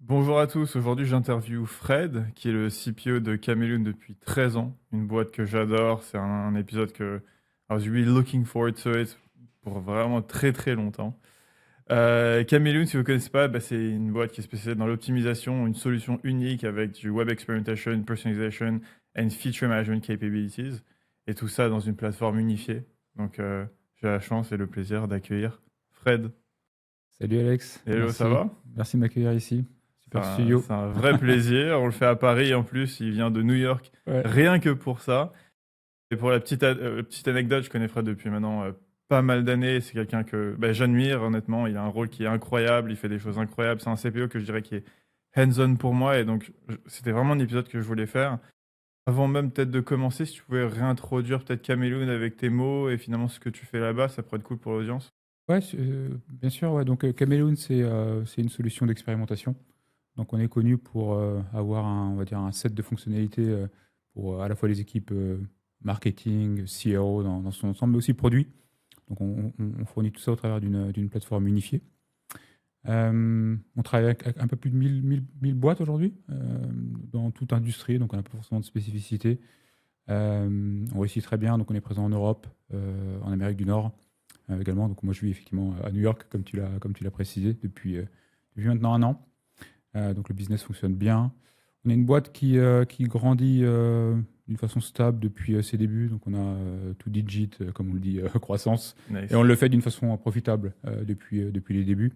Bonjour à tous, aujourd'hui j'interviewe Fred, qui est le CPO de Camelun depuis 13 ans, une boîte que j'adore, c'est un épisode que I was really looking forward to it pour vraiment très très longtemps. Camelun, si vous ne connaissez pas, c'est une boîte qui est spécialisée dans l'optimisation, une solution unique avec du web experimentation, personalization and feature management capabilities, et tout ça dans une plateforme unifiée. Donc j'ai la chance et le plaisir d'accueillir Fred. Salut Alex, Hello, ça merci. va? Merci de m'accueillir ici. C'est Super un, studio. c'est un vrai plaisir. On le fait à Paris en plus. Il vient de New York Ouais. rien que pour ça. Et pour la petite anecdote, je connais Fred depuis maintenant pas mal d'années. C'est quelqu'un que j'admire honnêtement. Il a un rôle qui est incroyable. Il fait des choses incroyables. C'est un CPO que je dirais qui est hands-on pour moi. Et donc, c'était vraiment un épisode que je voulais faire. Avant même peut-être de commencer, si tu pouvais réintroduire peut-être Cameloun avec tes mots et finalement ce que tu fais là-bas, ça pourrait être cool pour l'audience. Ouais, bien sûr. Ouais. Donc Camelon, c'est une solution d'expérimentation. Donc on est connu pour avoir on va dire un set de fonctionnalités pour à la fois les équipes marketing, CRO dans son ensemble, mais aussi produit. Donc on fournit tout ça au travers d'une plateforme unifiée. On travaille avec un peu plus de 1000 boîtes aujourd'hui dans toute industrie, donc on n'a pas forcément de spécificité. On réussit très bien, donc on est présent en Europe, en Amérique du Nord également. Donc moi je vis effectivement à New York, comme tu l'as précisé, depuis maintenant un an. Donc le business fonctionne bien. On est une boîte qui grandit d'une façon stable depuis ses débuts. Donc on a tout digit, comme on le dit, croissance. Et Nice. on le fait d'une façon profitable depuis les débuts.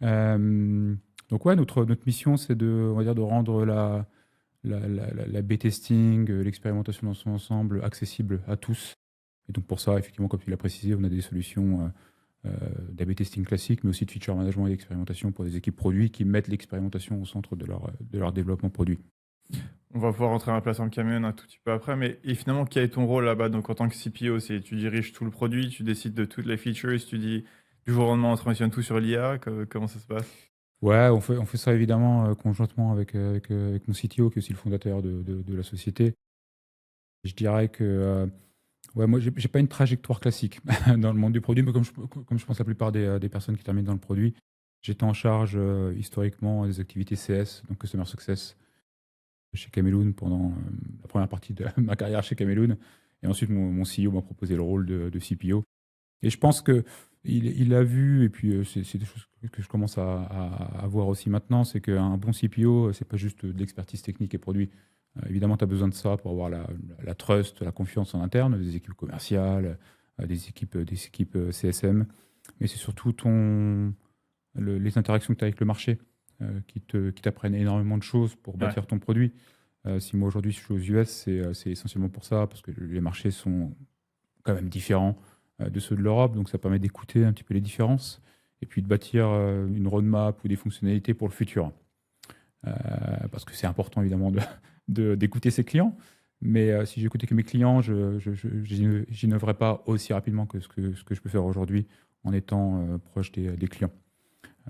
Euh, donc ouais, notre mission, c'est on va dire, de rendre la B-testing, l'expérimentation dans son ensemble accessible à tous. Et donc pour ça, effectivement, comme tu l'as précisé, on a des solutions d'A/B testing classique, mais aussi de feature management et d'expérimentation pour des équipes produits qui mettent l'expérimentation au centre de leur développement produit. On va pouvoir rentrer dans la plateforme Camion un tout petit peu après, mais et finalement, quel est ton rôle là-bas? Donc, en tant que CPO, c'est tu diriges tout le produit, tu décides de toutes les features, tu dis du jour au lendemain, on transitionne tout sur l'IA, comment ça se passe? Ouais, on fait ça évidemment conjointement avec mon CTO, qui est aussi le fondateur de la société. Je dirais que ouais, moi, j'ai pas une trajectoire classique dans le monde du produit, mais comme je pense la plupart des personnes qui terminent dans le produit, j'étais en charge historiquement des activités CS, donc Customer Success, chez Camelun pendant la première partie de ma carrière chez Camelun. Et ensuite, mon CEO m'a proposé le rôle de CPO. Et je pense que il a vu, et puis c'est des choses que je commence à voir aussi maintenant, c'est qu'un bon CPO, c'est pas juste de l'expertise technique et produit. Évidemment, tu as besoin de ça pour avoir la trust, la confiance en interne, des équipes commerciales, des équipes CSM. Mais c'est surtout les interactions que tu as avec le marché qui t'apprennent énormément de choses pour Ouais. bâtir ton produit. Si moi aujourd'hui je suis aux US, c'est essentiellement pour ça, parce que les marchés sont quand même différents de ceux de l'Europe, donc ça permet d'écouter un petit peu les différences et puis de bâtir une roadmap ou des fonctionnalités pour le futur. Parce que c'est important évidemment d'écouter ses clients, mais si j'écoutais que mes clients, j'innoverais pas aussi rapidement que ce que je peux faire aujourd'hui en étant proche des clients.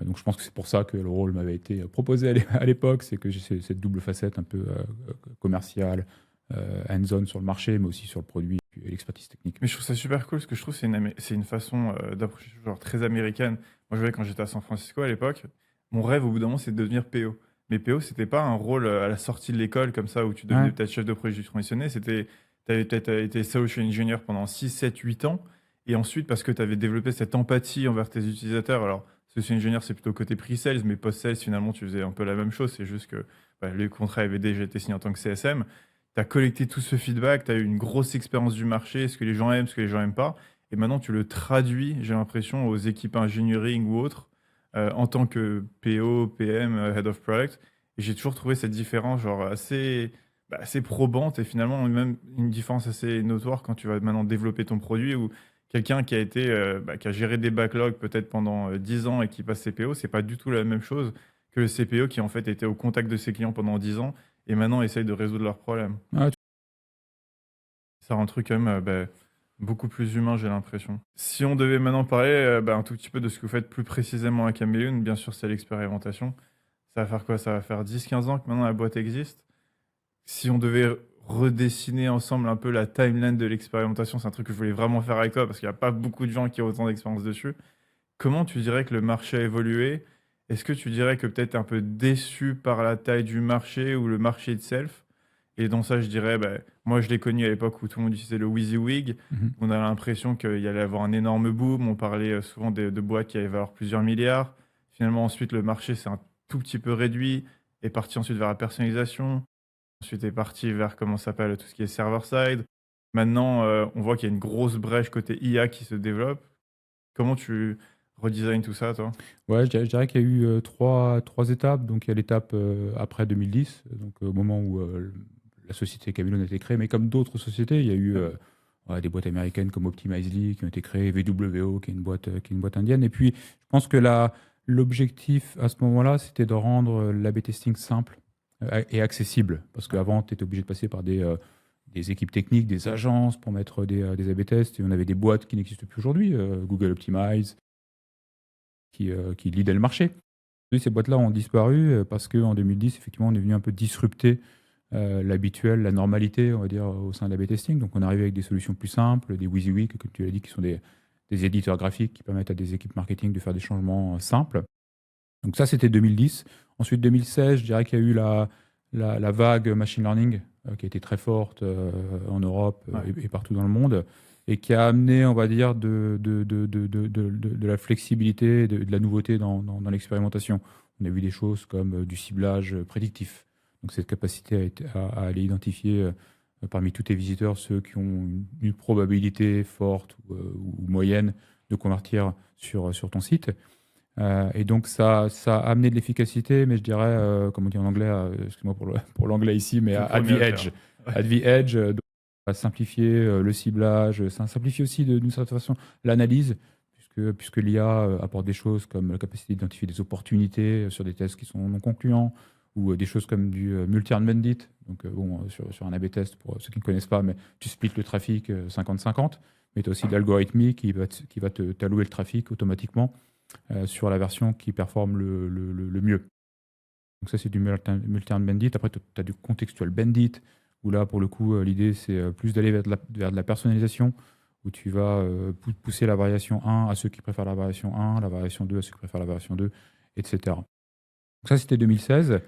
Donc je pense que c'est pour ça que le rôle m'avait été proposé à l'époque, c'est que j'ai cette double facette un peu commerciale, hands-on sur le marché, mais aussi sur le produit et l'expertise technique. Mais je trouve ça super cool, parce que je trouve que c'est une façon d'approcher genre très américaine. Moi, je voyais quand j'étais à San Francisco à l'époque, mon rêve au bout d'un moment, c'est de devenir PO. Mais PO, c'était pas un rôle à la sortie de l'école comme ça où tu devenais Ouais, peut-être chef de projet du transitionné, c'était tu avais peut-être été solution engineer pendant 6, 7, 8 ans et ensuite parce que tu avais développé cette empathie envers tes utilisateurs. Alors, solution engineer, c'est plutôt côté pre-sales, mais post-sales, finalement, tu faisais un peu la même chose, c'est juste que le contrat avait déjà été signé en tant que CSM. Tu as collecté tout ce feedback, tu as eu une grosse expérience du marché, ce que les gens aiment, ce que les gens n'aiment pas. Et maintenant, tu le traduis, j'ai l'impression, aux équipes engineering ou autres, en tant que PO, PM, Head of Product. Et j'ai toujours trouvé cette différence genre assez probante et finalement même une différence assez notoire quand tu vas maintenant développer ton produit ou quelqu'un qui a été qui a géré des backlogs peut-être pendant 10 ans et qui passe CPO, c'est pas du tout la même chose que le CPO qui en fait était au contact de ses clients pendant 10 ans et maintenant essaye de résoudre leurs problèmes. ouais, Ça rend le truc quand même beaucoup plus humain, j'ai l'impression. Si on devait maintenant parler un tout petit peu de ce que vous faites plus précisément à Caméléon, bien sûr c'est l'expérimentation. Ça va faire quoi? Ça va faire 10-15 ans que maintenant la boîte existe. Si on devait redessiner ensemble un peu la timeline de l'expérimentation, c'est un truc que je voulais vraiment faire avec toi parce qu'il n'y a pas beaucoup de gens qui ont autant d'expérience dessus. Comment tu dirais que le marché a évolué? Est-ce que tu dirais que peut-être tu es un peu déçu par la taille du marché ou le marché itself? Et dans ça, je dirais, bah, moi je l'ai connu à l'époque où tout le monde utilisait le WYSIWYG. Mhm. On a l'impression qu'il y allait avoir un énorme boom. On parlait souvent de boîtes qui allaient valoir plusieurs milliards. Finalement, ensuite, le marché s'est un tout petit peu réduit, est parti ensuite vers la personnalisation. Ensuite, est parti vers, comment ça s'appelle, tout ce qui est server-side. Maintenant, on voit qu'il y a une grosse brèche côté IA qui se développe. Comment tu redesignes tout ça, toi? Ouais, je dirais qu'il y a eu trois étapes. Donc, il y a l'étape après 2010, donc au moment où la société Camilon a été créée. Mais comme d'autres sociétés, il y a eu ouais, des boîtes américaines comme Optimizely qui ont été créées, VWO qui est une boîte indienne. Et puis, je pense que l'objectif à ce moment-là, c'était de rendre l'A/B testing simple et accessible. Parce qu'avant, tu étais obligé de passer par des équipes techniques, des agences pour mettre des A/B tests. Et on avait des boîtes qui n'existent plus aujourd'hui, Google Optimize, qui leadaient le marché. Oui, ces boîtes-là ont disparu parce qu'en 2010, effectivement, on est venu un peu disrupter l'habituel, la normalité, on va dire, au sein de l'A/B testing. Donc, on est arrivé avec des solutions plus simples, des WYSIWYG, comme tu l'as dit, qui sont des éditeurs graphiques qui permettent à des équipes marketing de faire des changements simples. Donc, ça, c'était 2010. Ensuite, 2016, je dirais qu'il y a eu la vague machine learning qui a été très forte en Europe Ouais. et partout dans le monde et qui a amené, on va dire, de la flexibilité, de la nouveauté dans l'expérimentation. On a vu des choses comme du ciblage prédictif. Donc cette capacité à aller identifier parmi tous tes visiteurs ceux qui ont une probabilité forte ou moyenne de convertir sur ton site. Et donc ça a amené de l'efficacité, mais je dirais, comme on dit en anglais, excuse-moi pour l'anglais ici, mais C'est le at the premier à le edge. faire. Ouais. At the edge, donc, à simplifier le ciblage, ça simplifie aussi d'une certaine façon l'analyse, puisque l'IA apporte des choses comme la capacité d'identifier des opportunités sur des tests qui sont non concluants, ou des choses comme du multi-bandit. Donc bon, sur un A/B test, pour ceux qui ne connaissent pas, mais tu splits le trafic 50-50, mais tu as aussi de l'algorithmique qui va t'allouer le trafic automatiquement sur la version qui performe le mieux. Donc ça, c'est du multi-earned bandit. Après, tu as du contextual bandit, où là, pour le coup, l'idée, c'est plus d'aller vers de la personnalisation, où tu vas pousser la variation 1 à ceux qui préfèrent la variation 1, la variation 2 à ceux qui préfèrent la variation 2, etc. Donc ça, c'était 2016.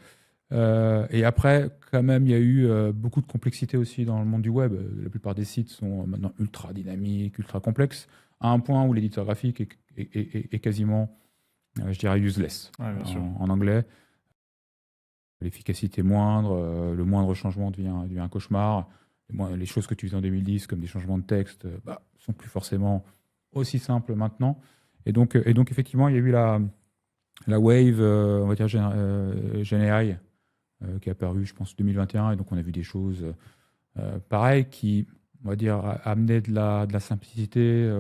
Et après, quand même, il y a eu beaucoup de complexité aussi dans le monde du web. La plupart des sites sont maintenant ultra dynamiques, ultra complexes, à un point où l'éditeur graphique est quasiment, je dirais, useless Ouais, bien sûr. en anglais. L'efficacité moindre, le moindre changement devient un cauchemar. Les choses que tu faisais en 2010, comme des changements de texte, sont plus forcément aussi simples maintenant. Et donc effectivement, il y a eu la wave, on va dire, GenAI, qui est apparue, je pense, 2021. Et donc, on a vu des choses pareilles qui, on va dire, amenaient de la simplicité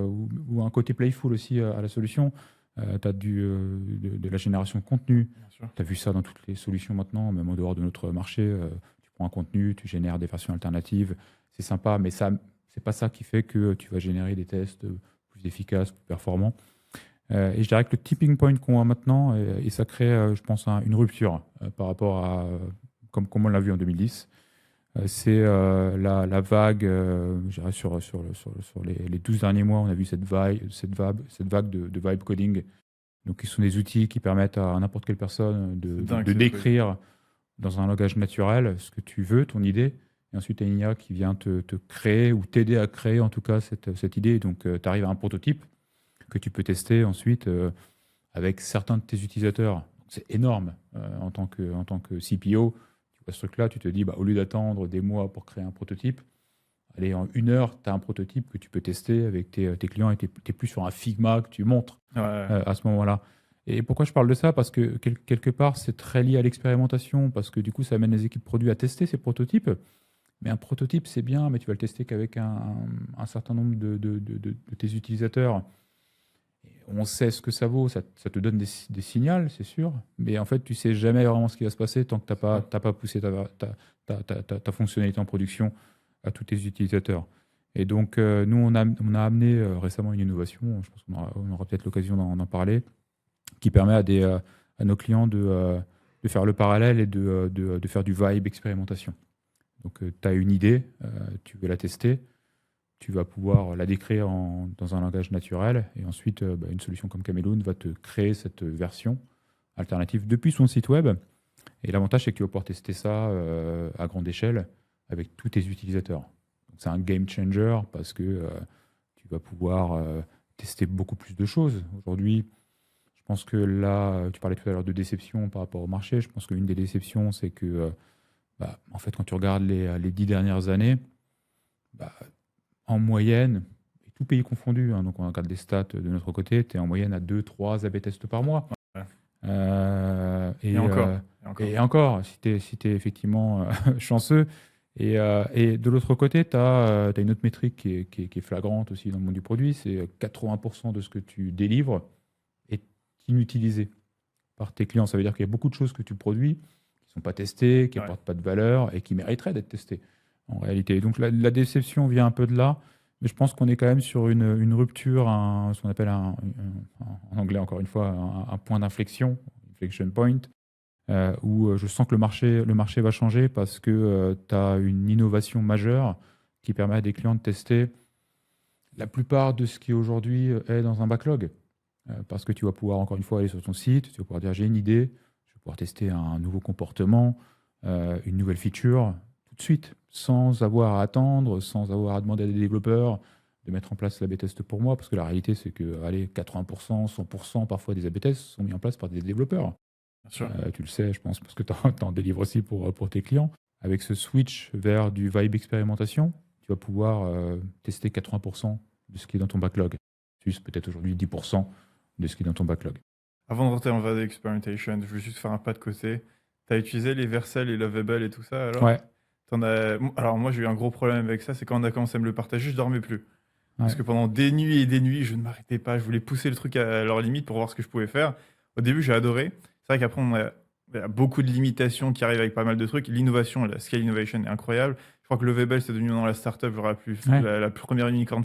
ou un côté playful aussi à la solution. Tu as de la génération de contenu. Bien sûr. Tu as vu ça dans toutes les solutions maintenant, même en dehors de notre marché. Tu prends un contenu, tu génères des versions alternatives. C'est sympa, mais ça, c'est pas ça qui fait que tu vas générer des tests plus efficaces, plus performants. Et je dirais que le tipping point qu'on a maintenant, et ça crée, je pense, une rupture par rapport à, comme on l'a vu en 2010. C'est la vague, je dirais sur les 12 derniers mois, on a vu cette vague de vibe coding. Donc, qui sont des outils qui permettent à n'importe quelle personne C'est dingue, de c'est décrire dans un langage naturel ce que tu veux, ton idée. Et ensuite, tu as une IA qui vient te créer ou t'aider à créer en tout cas cette idée. Donc, tu arrives à un prototype que tu peux tester ensuite avec certains de tes utilisateurs. Donc, c'est énorme en tant que CPO. Tu vois ce truc-là, tu te dis, au lieu d'attendre des mois pour créer un prototype, allez, en 1 heure, tu as un prototype que tu peux tester avec tes clients et tu es plus sur un Figma que tu montres Ouais, ouais. à ce moment-là. Et pourquoi je parle de ça? Parce que quelque part, c'est très lié à l'expérimentation, parce que du coup, ça amène les équipes produits à tester ces prototypes. Mais un prototype, c'est bien, mais tu vas le tester qu'avec un certain nombre de tes utilisateurs. Et on sait ce que ça vaut, ça te donne des signaux, c'est sûr, mais en fait, tu sais jamais vraiment ce qui va se passer tant que tu n'as pas poussé ta fonctionnalité en production à tous tes utilisateurs. Et donc, nous, on a amené récemment une innovation, je pense qu'on aura peut-être l'occasion d'en parler, qui permet à nos clients de faire le parallèle et de faire du vibe expérimentation. Donc, tu as une idée, tu veux la tester, tu vas pouvoir la décrire dans un langage naturel, et ensuite, une solution comme Camelon va te créer cette version alternative depuis son site web. Et l'avantage, c'est que tu vas pouvoir tester ça à grande échelle avec tous tes utilisateurs. Donc, c'est un game changer parce que tu vas pouvoir tester beaucoup plus de choses. Aujourd'hui, je pense que là, tu parlais tout à l'heure de déception par rapport au marché. Je pense qu'une des déceptions, c'est que, en fait, quand tu regardes les 10 dernières années, bah, en moyenne, et tout pays confondu, hein, donc on regarde des stats de notre côté, tu es en moyenne à 2-3 A/B tests par mois. Ouais. Euh, Et et, encore. euh, Et encore. et encore, si tu es, effectivement chanceux. Et de l'autre côté, tu as une autre métrique qui est flagrante aussi dans le monde du produit, c'est 80% de ce que tu délivres est inutilisé par tes clients. Ça veut dire qu'il y a beaucoup de choses que tu produis qui ne sont pas testées, qui Ouais. n'apportent pas de valeur et qui mériteraient d'être testées en réalité. Donc la déception vient un peu de là, mais je pense qu'on est quand même sur une rupture, ce qu'on appelle en anglais encore une fois, un point d'inflexion, inflection point, où je sens que le marché va changer parce que tu as une innovation majeure qui permet à des clients de tester la plupart de ce qui aujourd'hui est dans un backlog. Parce que tu vas pouvoir encore une fois aller sur ton site, tu vas pouvoir dire j'ai une idée, je vais pouvoir tester un nouveau comportement, une nouvelle feature tout de suite, sans avoir à attendre, sans avoir à demander à des développeurs de mettre en place l'A/B test pour moi, parce que la réalité c'est que allez, 80%, 100% parfois des A/B tests sont mis en place par des développeurs. Bien sûr. Tu le sais, je pense, parce que tu en délivres aussi pour tes clients. Avec ce switch vers du vibe expérimentation, tu vas pouvoir tester 80% de ce qui est dans ton backlog, plus peut-être aujourd'hui 10% de ce qui est dans ton backlog. Avant de rentrer en Vibe Experimentation, je veux juste faire un pas de côté. Tu as utilisé les Vercel et Lovable et tout ça alors? Ouais, Alors moi j'ai eu un gros problème avec ça, c'est quand on a commencé à me le partager, je dormais plus. Parce ouais, que pendant des nuits et des nuits, je ne m'arrêtais pas, je voulais pousser le truc à leur limite pour voir ce que je pouvais faire. Au début j'ai adoré. C'est vrai qu'après il y a beaucoup de limitations qui arrivent avec pas mal de trucs. L'innovation, la scale innovation est incroyable. Je crois que Lovable c'est devenu dans la startup genre ouais. la première unicorn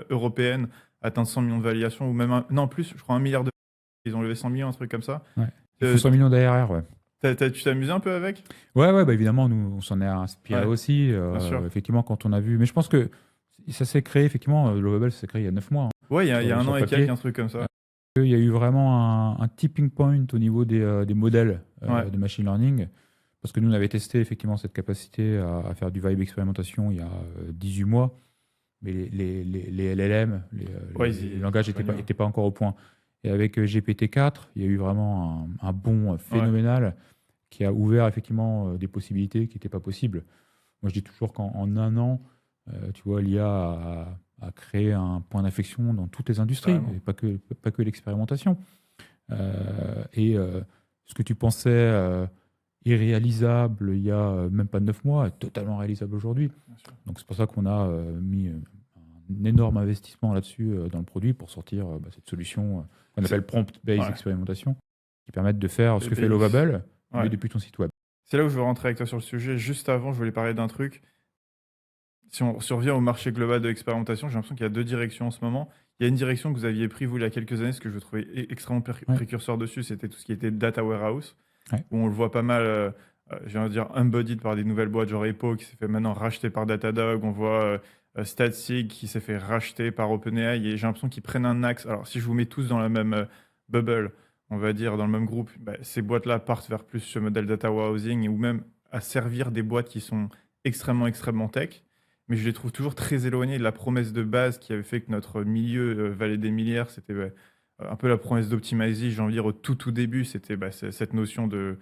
européenne à atteindre 100 millions de validations ou même non plus, je crois 1 milliard de ils ont levé 100 millions, un truc comme ça. Ouais. Il faut Euh, 100 millions d'ARR, ouais. tu t'es amusé un peu avec? Ouais, évidemment, nous, on s'en est inspiré Ouais, aussi, bien sûr. effectivement, quand on a vu. Mais je pense que ça s'est créé, effectivement, Lovable s'est créé il y a 9 mois, hein, Ouais, il y a un sur an le et quelques, papier. un truc comme ça. Il y a eu vraiment un tipping point au niveau des modèles Ouais, de machine learning, parce que nous, on avait testé effectivement cette capacité à faire du vibe expérimentation il y a 18 mois, mais les LLM, ouais, les langages ils n'étaient pas encore au point. Et avec GPT-4, il y a eu vraiment un bond ouais, phénoménal qui a ouvert effectivement des possibilités qui n'étaient pas possibles. Moi, je dis toujours qu'en un an, tu vois, l'IA a créé un point d'inflexion dans toutes les industries, carrément. et pas que l'expérimentation. Ce que tu pensais irréalisable il y a même pas 9 mois est totalement réalisable aujourd'hui. Bien sûr. Donc c'est pour ça qu'on a mis un énorme investissement là-dessus dans le produit pour sortir cette solution qu'on C'est appelle prompt-based ouais, expérimentation, qui permettent de faire ce que fait PBX. Lovable, mais Ouais. depuis ton site web. C'est là où je veux rentrer avec toi sur le sujet. Juste avant, je voulais parler d'un truc. Si on revient au marché global de l'expérimentation, j'ai l'impression qu'il y a deux directions en ce moment. Il y a une direction que vous aviez pris, vous, il y a quelques années, ce que je trouvais extrêmement Ouais, précurseur dessus, c'était tout ce qui était data warehouse, ouais, où on le voit pas mal, j'ai envie de dire, embodied par des nouvelles boîtes, genre Epo, qui s'est fait maintenant racheter par Datadog. On voit Statsig qui s'est fait racheter par OpenAI, et j'ai l'impression qu'ils prennent un axe. Alors, si je vous mets tous dans la même bubble, on va dire, dans le même groupe, bah, ces boîtes-là partent vers plus ce modèle data warehousing, ou même à servir des boîtes qui sont extrêmement, extrêmement tech, mais je les trouve toujours très éloignés de la promesse de base qui avait fait que notre milieu valait des milliards. C'était un peu la promesse d'Optimizy, j'ai envie de dire, au tout début, c'était cette notion de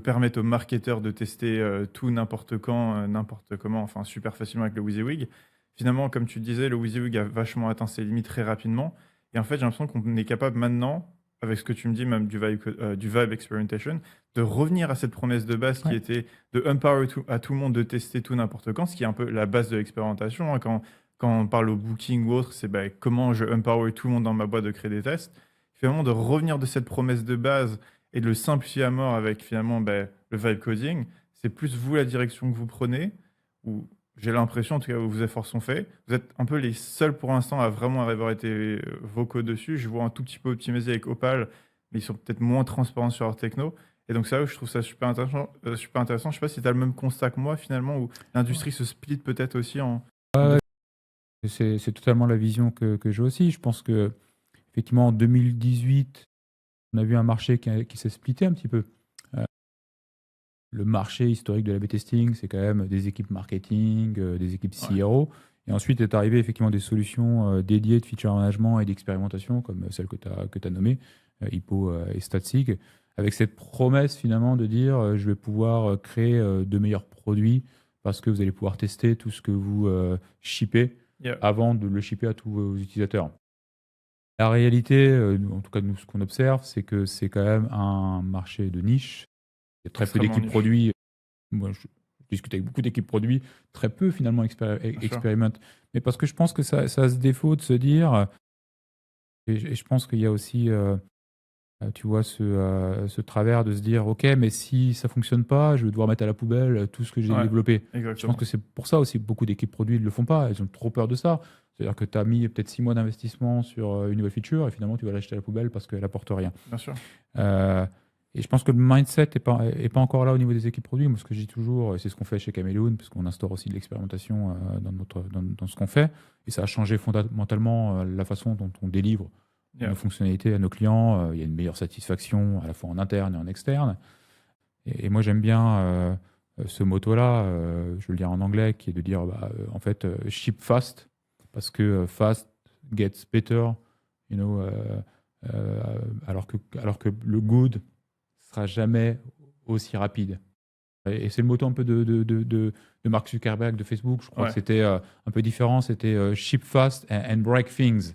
permettre aux marketeurs de tester tout n'importe quand, n'importe comment, enfin super facilement avec le WYSIWYG. Finalement, comme tu disais, le WYSIWYG a vachement atteint ses limites très rapidement. Et en fait, j'ai l'impression qu'on est capable maintenant, avec ce que tu me dis, même du vibe experimentation, de revenir à cette promesse de base qui ouais, était de empower à tout le monde de tester tout n'importe quand, ce qui est un peu la base de l'expérimentation, hein. Quand on parle au booking ou autre, c'est comment je empower tout le monde dans ma boîte de créer des tests. Finalement, de revenir de cette promesse de base et de le simplifier à mort avec finalement le vibe coding, c'est plus vous la direction que vous prenez, ou j'ai l'impression, en tout cas, où vos efforts sont faits. Vous êtes un peu les seuls pour l'instant à vraiment avoir été vocaux dessus. Je vois un tout petit peu optimisé avec Opal, mais ils sont peut-être moins transparents sur leur techno. Et donc, ça, je trouve ça super intéressant. Super intéressant. Je sais pas si tu as le même constat que moi, finalement, où l'industrie se split peut-être aussi en deux. ouais. C'est totalement la vision que j'ai aussi. Je pense que effectivement en 2018, On a vu un marché qui s'est splitté un petit peu. Euh, le marché historique de l'A/B testing, c'est quand même des équipes marketing, des équipes Ouais, CRO. Et ensuite est arrivé effectivement des solutions dédiées de feature management et d'expérimentation, comme celle que tu as nommée, Hippo et Statsig, avec cette promesse finalement de dire je vais pouvoir créer de meilleurs produits parce que vous allez pouvoir tester tout ce que vous shippez yeah, avant de le shipper à tous vos utilisateurs. La réalité, en tout cas nous, ce qu'on observe, c'est que c'est quand même un marché de niche. Il y a très peu extrêmement d'équipes niche, produits. Moi, je discute avec beaucoup d'équipes produits, très peu finalement bien sûr. expérimentent. Mais parce que je pense que ça a ce défaut de se dire, et je pense qu'il y a aussi, tu vois, ce travers de se dire, OK, mais si ça fonctionne pas, je vais devoir mettre à la poubelle tout ce que j'ai Ouais, développé. Je pense exactement. que c'est pour ça aussi beaucoup d'équipes produits ne le font pas. Elles ont trop peur de ça. C'est-à-dire que tu as mis peut-être 6 mois d'investissement sur une nouvelle feature et finalement tu vas l'acheter à la poubelle parce qu'elle apporte rien. Bien sûr. Euh, et je pense que le mindset n'est pas encore là au niveau des équipes produits. Moi, ce que je dis toujours, et c'est ce qu'on fait chez Camelon, puisqu'on instaure aussi de l'expérimentation dans ce qu'on fait. Et ça a changé fondamentalement la façon dont on délivre Yeah. nos fonctionnalités à nos clients. Il y a une meilleure satisfaction à la fois en interne et en externe. Et moi, j'aime bien ce motto-là, je vais le dire en anglais, qui est de dire, en fait, ship fast, parce que fast gets better, you know, euh, alors que le good sera jamais aussi rapide. Et c'est le motto un peu de Mark Zuckerberg de Facebook. Je crois que Ouais, c'était un peu différent. C'était ship fast and break things.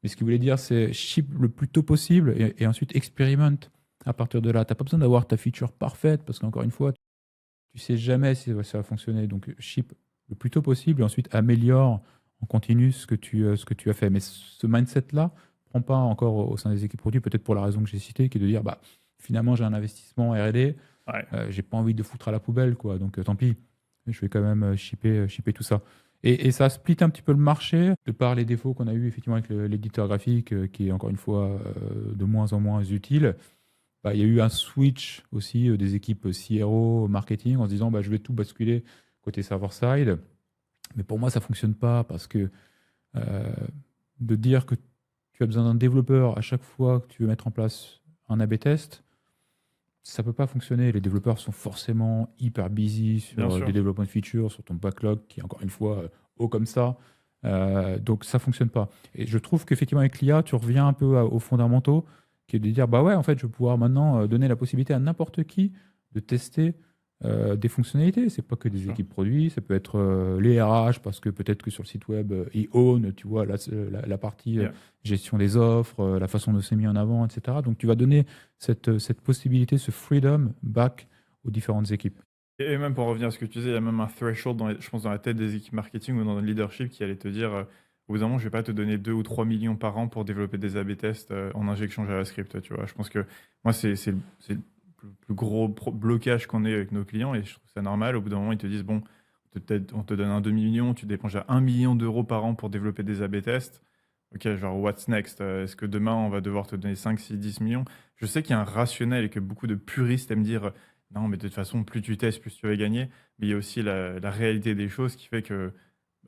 Mais ce qu'il voulait dire, c'est ship le plus tôt possible et ensuite expérimente à partir de là. Tu n'as pas besoin d'avoir ta feature parfaite parce qu'encore une fois, tu sais jamais si ça va fonctionner. Donc ship le plus tôt possible et ensuite améliore en continu ce que tu as fait. Mais ce mindset-là prend pas encore au sein des équipes produits, peut-être pour la raison que j'ai citée, qui est de dire bah, finalement j'ai un investissement R&D, ouais. j'ai pas envie de foutre à la poubelle, quoi. Donc tant pis, je vais quand même shipper tout ça. Et ça split un petit peu le marché de par les défauts qu'on a eu effectivement avec l'éditeur graphique, qui est encore une fois de moins en moins utile. Bah, il y a eu un switch aussi des équipes CRO, marketing, en se disant bah, je vais tout basculer côté server-side. Mais pour moi, ça fonctionne pas parce que euh, de dire que tu as besoin d'un développeur à chaque fois que tu veux mettre en place un A/B test, ça peut pas fonctionner. Les développeurs sont forcément hyper busy Bien sur sûr. des développements de features, sur ton backlog qui est encore une fois haut comme ça. Donc ça fonctionne pas. Et je trouve qu'effectivement avec l'IA, tu reviens un peu aux fondamentaux, qui est de dire bah ouais, en fait, je vais pouvoir maintenant donner la possibilité à n'importe qui de tester des fonctionnalités. C'est pas que Bien des sûr. équipes produits, ça peut être les RH parce que peut-être que sur le site web ils own, tu vois, la partie Yeah. gestion des offres, la façon dont c'est mis en avant, etc. Donc tu vas donner cette possibilité, ce freedom back aux différentes équipes. Et même pour revenir à ce que tu disais, il y a même un threshold, je pense, dans la tête des équipes marketing ou dans le leadership qui allait te dire, au bout d'un moment, je vais pas te donner 2 ou 3 millions par an pour développer des A/B tests en injection JavaScript, tu vois. Je pense que moi, c'est le plus gros blocage qu'on ait avec nos clients et je trouve ça normal. Au bout d'un moment, ils te disent, bon, on te donne un demi-million, tu dépenses déjà 1 million d'euros par an pour développer des A/B tests. Ok, genre, what's next? Est-ce que demain, on va devoir te donner 5, 6, 10 millions? Je sais qu'il y a un rationnel et que beaucoup de puristes aiment dire, non, mais de toute façon, plus tu testes, plus tu vas gagner. Mais il y a aussi la réalité des choses qui fait que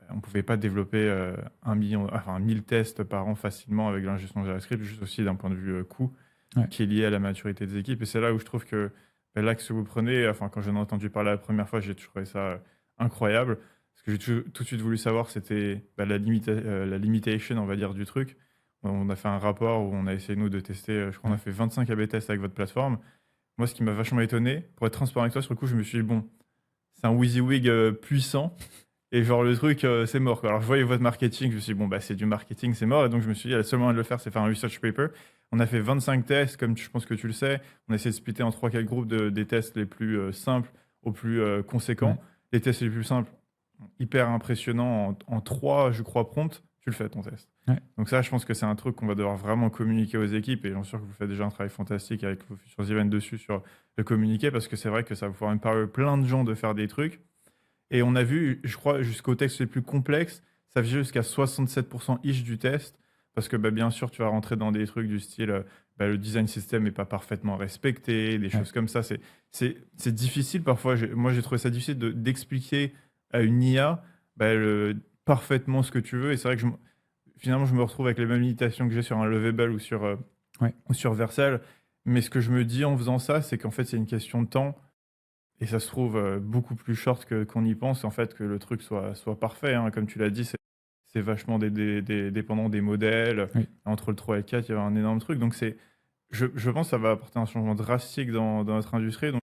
on ne pouvait pas développer 1000 tests par an facilement avec l'ingestion de JavaScript, juste aussi d'un point de vue coût, Ouais. qui est lié à la maturité des équipes. Et c'est là où je trouve que l'axe que vous prenez, enfin, quand j'en ai entendu parler la première fois, j'ai trouvé ça incroyable. Ce que j'ai tout de suite voulu savoir, c'était la limitation, on va dire, du truc. On a fait un rapport où on a essayé, nous, de tester, je crois qu'on a Ouais. fait 25 A/B tests avec votre plateforme. Moi, ce qui m'a vachement étonné, pour être transparent avec toi, sur le coup, je me suis dit, bon, c'est un WYSIWYG puissant. Et genre, le truc, c'est mort, quoi. Alors, je voyais votre marketing, je me suis dit, bon, bah, c'est du marketing, c'est mort. Et donc, je me suis dit, le seul moyen de le faire, c'est faire un research paper. On a fait 25 tests, comme je pense que tu le sais. On a essayé de splitter en 3-4 groupes des tests les plus simples aux plus Ouais. conséquents. Les tests les plus simples, hyper impressionnants. En 3, je crois, prompts, tu le fais, ton test. Ouais. Donc ça, je pense que c'est un truc qu'on va devoir vraiment communiquer aux équipes. Et j'en suis sûr que vous faites déjà un travail fantastique avec vos futurs events dessus sur le communiquer, parce que c'est vrai que ça va pouvoir empower plein de gens de faire des trucs. Et on a vu, je crois, jusqu'au texte les plus complexes, ça faisait jusqu'à 67% ish du test, parce que bah, bien sûr, tu vas rentrer dans des trucs du style, bah, le design system n'est pas parfaitement respecté, des Ouais. choses comme ça. C'est difficile parfois. Moi, j'ai trouvé ça difficile d'expliquer à une IA bah, parfaitement ce que tu veux. Et c'est vrai que finalement, je me retrouve avec les mêmes limitations que j'ai sur un Lovable Ouais. ou sur Vercel. Mais ce que je me dis en faisant ça, c'est qu'en fait, c'est une question de temps et ça se trouve, beaucoup plus short qu'on y pense, en fait, que le truc soit parfait, hein. Comme tu l'as dit, c'est vachement dépendant des modèles. Oui. Entre le 3 et le 4, il y avait un énorme truc. Donc je pense que ça va apporter un changement drastique dans notre industrie. Donc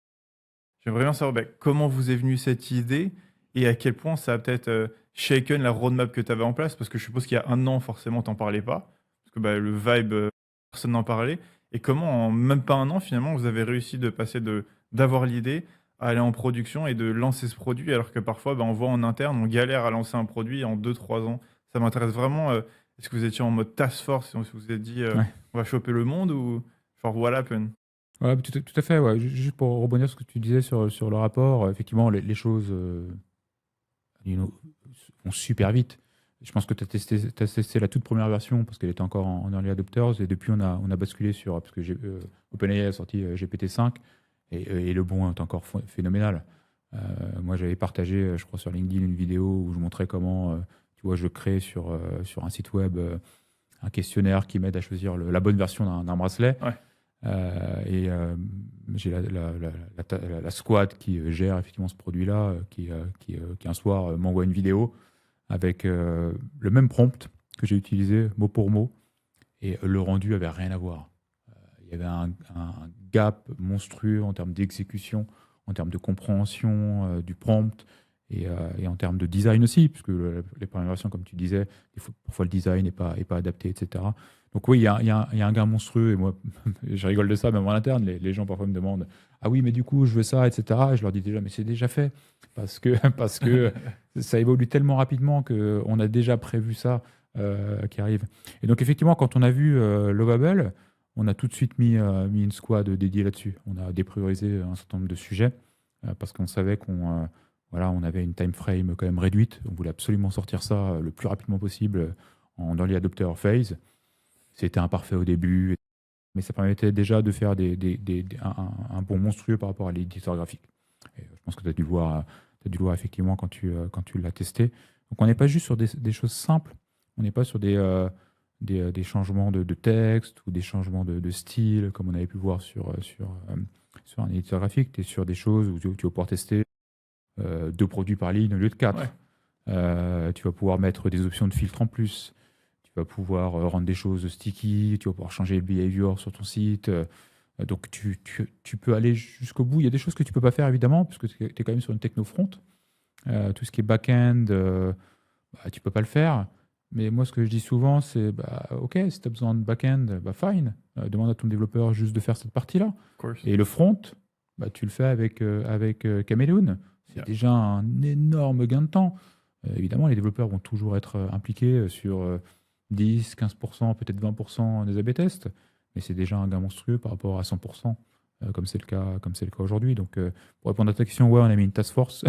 j'aimerais bien savoir, comment vous est venue cette idée et à quel point ça a peut-être, shaken la roadmap que tu avais en place? Parce que je suppose qu'il y a un an, forcément, tu en parlais pas. Parce que, le vibe, personne n'en parlait. Et comment, en même pas un an, finalement, vous avez réussi de passer d'avoir l'idée à aller en production et de lancer ce produit, alors que parfois, on voit en interne, on galère à lancer un produit en 2 3 ans. Ça m'intéresse vraiment. Est-ce que vous étiez en mode task force et on vous êtes dit, Ouais. on va choper le monde, ou genre what happened? Ouais, tout à fait. Ouais. Juste pour rebondir sur ce que tu disais sur le rapport, effectivement, les choses vont super vite. Je pense que tu as testé la toute première version parce qu'elle était encore en early adopters, et depuis on a basculé sur, parce que OpenAI a sorti GPT-5, et le bon est encore phénoménal. Moi, j'avais partagé, je crois, sur LinkedIn une vidéo où je montrais comment, tu vois, je crée sur un site web un questionnaire qui m'aide à choisir la bonne version d'un bracelet. Ouais. J'ai la squad qui gère effectivement ce produit-là, qui un soir m'envoie une vidéo avec le même prompt que j'ai utilisé mot pour mot, et le rendu avait rien à voir. Il y avait un gap monstrueux en termes d'exécution, en termes de compréhension du prompt, et en termes de design aussi, puisque les premières versions, comme tu disais, parfois le design n'est pas adapté, etc. Donc oui, il y a un gain monstrueux, et moi, je rigole de ça, même en interne, les gens parfois me demandent, ah oui, mais du coup, je veux ça, etc. Et je leur dis déjà, mais c'est déjà fait, parce que ça évolue tellement rapidement qu'on a déjà prévu ça qui arrive. Et donc effectivement, quand on a vu Lovable, on a tout de suite mis une squad dédiée là-dessus. On a dépriorisé un certain nombre de sujets parce qu'on savait on avait une time frame quand même réduite. On voulait absolument sortir ça le plus rapidement possible en early adopter phase. C'était imparfait au début, mais ça permettait déjà de faire un bond monstrueux par rapport à l'éditeur graphique. Et je pense que tu as dû le voir, effectivement quand tu l'as testé. Donc on n'est pas juste sur des choses simples, on n'est pas sur des changements de texte ou des changements de style, comme on avait pu voir sur un éditeur graphique. Tu es sur des choses où tu vas pouvoir tester 2 produits par ligne au lieu de 4. Ouais. Tu vas pouvoir mettre des options de filtre en plus. Tu vas pouvoir rendre des choses sticky. Tu vas pouvoir changer le behavior sur ton site. Donc tu peux aller jusqu'au bout. Il y a des choses que tu peux pas faire évidemment, parce que tu es quand même sur une techno front. Tout ce qui est back-end, tu peux pas le faire. Mais moi, ce que je dis souvent, c'est OK, si tu as besoin de back-end, fine. Demande à ton développeur juste de faire cette partie-là. Of course. Et le front, tu le fais avec Chameleon. C'est Yeah. déjà un énorme gain de temps. Évidemment, les développeurs vont toujours être impliqués sur 10, 15%, peut-être 20% des A/B tests, mais c'est déjà un gain monstrueux par rapport à 100%, comme c'est le cas aujourd'hui. Donc, pour répondre à ta question, ouais, on a mis une task force